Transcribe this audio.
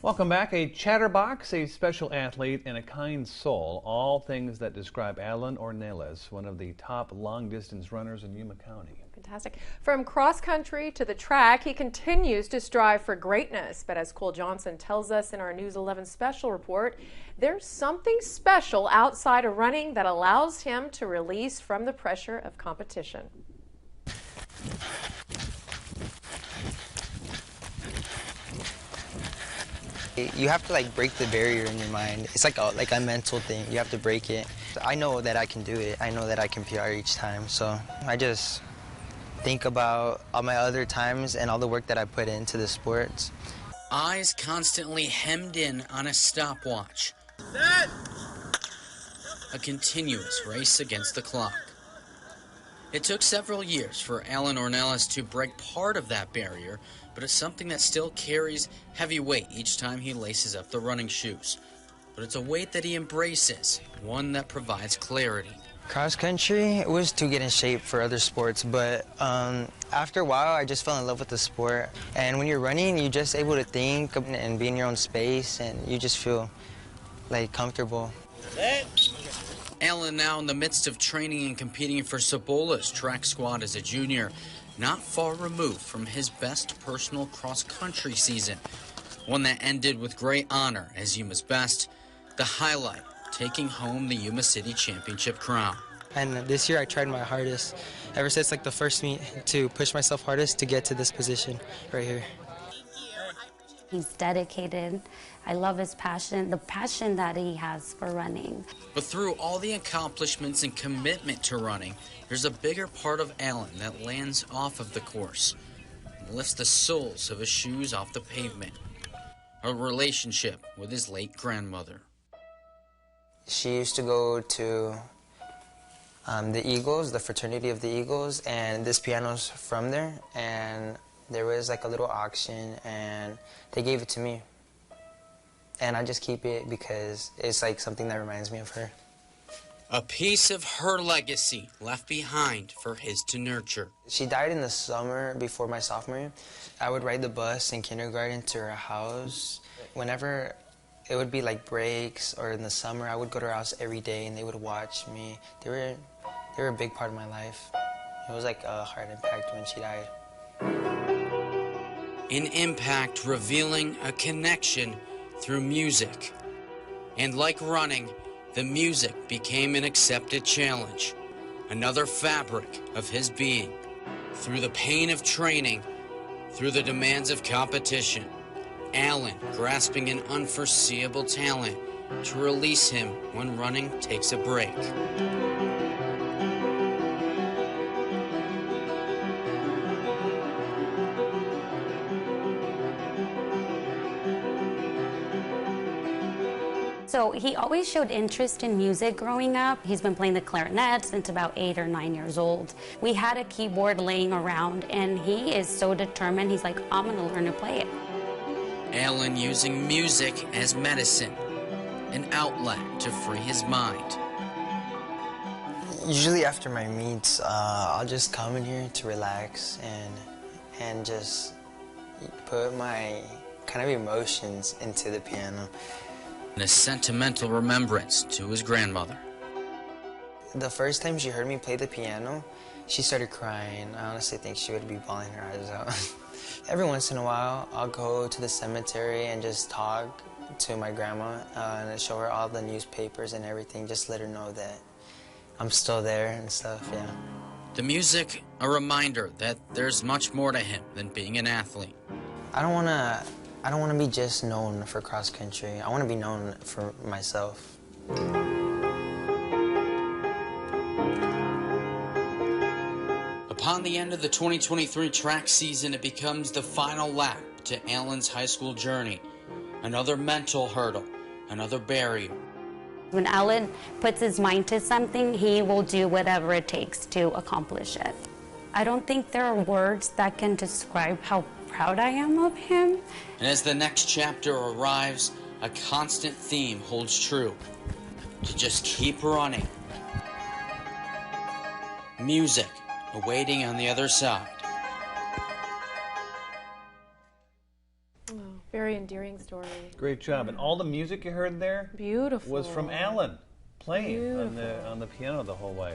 Welcome back. A chatterbox, a special athlete, and a kind soul. All things that describe Alan Ornelas, one of the top long-distance runners in Yuma County. Fantastic. From cross country to the track, he continues to strive for greatness. But as Cole Johnson tells us in our News 11 special report, there's something special outside of running that allows him to release from the pressure of competition. You have to break the barrier in your mind. It's like a mental thing. You have to break it. I know that I can do it. I know that I can PR each time. So I just think about all my other times and all the work that I put into the sports. Eyes constantly hemmed in on a stopwatch. A continuous race against the clock. It took several years for Alan Ornelas to break part of that barrier, but it's something that still carries heavy weight each time he laces up the running shoes. But it's a weight that he embraces, one that provides clarity. Cross country was to get in shape for other sports, but after a while I just fell in love with the sport. And when you're running, you're just able to think and be in your own space, and you just feel comfortable. Alan now in the midst of training and competing for Cibola's track squad as a junior, not far removed from his best personal cross-country season, one that ended with great honor as Yuma's best, the highlight, taking home the Yuma City Championship crown. And this year I tried my hardest, ever since the first meet, to push myself hardest to get to this position right here. He's dedicated. I love his passion, the passion that he has for running. But through all the accomplishments and commitment to running, there's a bigger part of Alan that lands off of the course and lifts the soles of his shoes off the pavement. A relationship with his late grandmother. She used to go to the Eagles, the fraternity of the Eagles, and this piano's from there, and there was a little auction, and they gave it to me. And I just keep it because it's something that reminds me of her. A piece of her legacy left behind for his to nurture. She died in the summer before my sophomore year. I would ride the bus in kindergarten to her house. Whenever it would be breaks or in the summer, I would go to her house every day and they would watch me. They were a big part of my life. It was a hard impact when she died. An impact revealing a connection through music. And like running, the music became an accepted challenge, another fabric of his being. Through the pain of training, through the demands of competition, Alan grasping an unforeseeable talent to release him when running takes a break. So he always showed interest in music growing up. He's been playing the clarinet since about 8 or 9 years old. We had a keyboard laying around and he is so determined. He's like, I'm gonna learn to play it. Alan using music as medicine, an outlet to free his mind. Usually after my meets, I'll just come in here to relax and just put my kind of emotions into the piano. And a sentimental remembrance to his grandmother. The first time she heard me play the piano, she started crying. I honestly think she would be bawling her eyes out. Every once in a while, I'll go to the cemetery and just talk to my grandma and show her all the newspapers and everything, just let her know that I'm still there and stuff, yeah. The music, a reminder that there's much more to him than being an athlete. I don't want to be just known for cross country. I want to be known for myself. Upon the end of the 2023 track season, it becomes the final lap to Alan's high school journey. Another mental hurdle, another barrier. When Alan puts his mind to something, he will do whatever it takes to accomplish it. I don't think there are words that can describe how proud I am of him. And as the next chapter arrives, a constant theme holds true. To just keep running. Music awaiting on the other side. Oh, very endearing. endearing story. Great job. And all the music you heard there Beautiful. was from Alan playing Beautiful. on the piano the whole way.